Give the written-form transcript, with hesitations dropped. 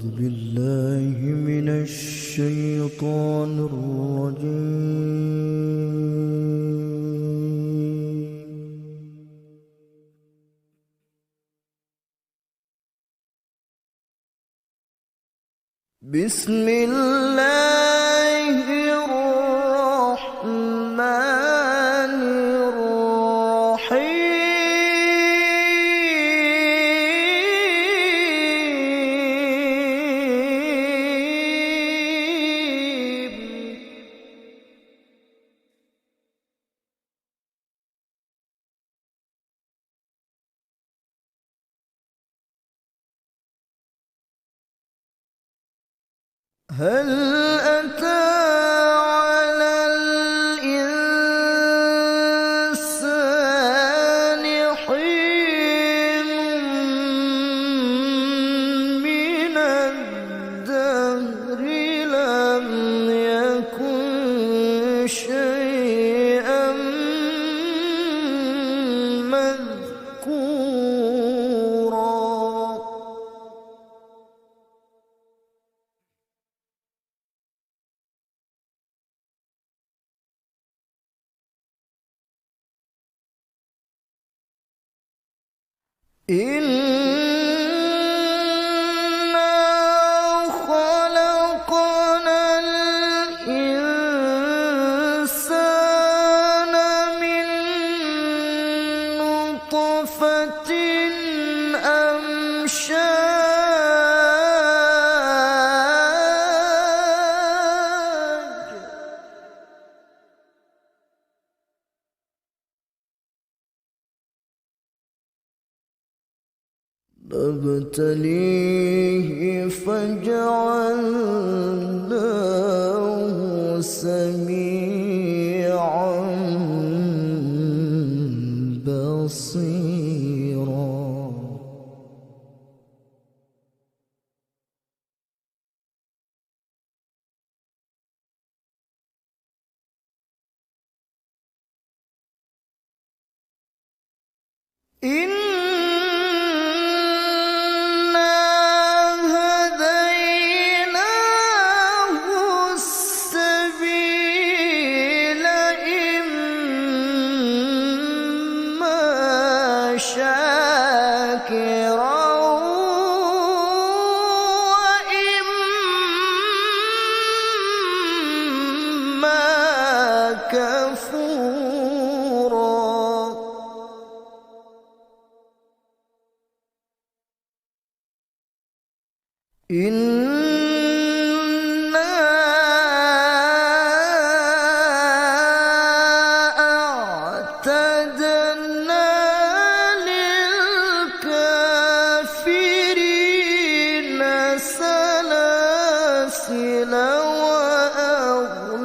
أعوذ بالله من الشيطان الرجيم. بسم الله الرحمن الرحيم. هل أتى على الإنسان حين من الدهر لم يكن شيئا مذكورا. إنا خلقنا الإنسان من نطفة أمشاج نبتليه فجعلناه سميعا بصيرا. شاكرا وإما كفورا. إنا أعتدنا للكافرين سلاسل وأغلالا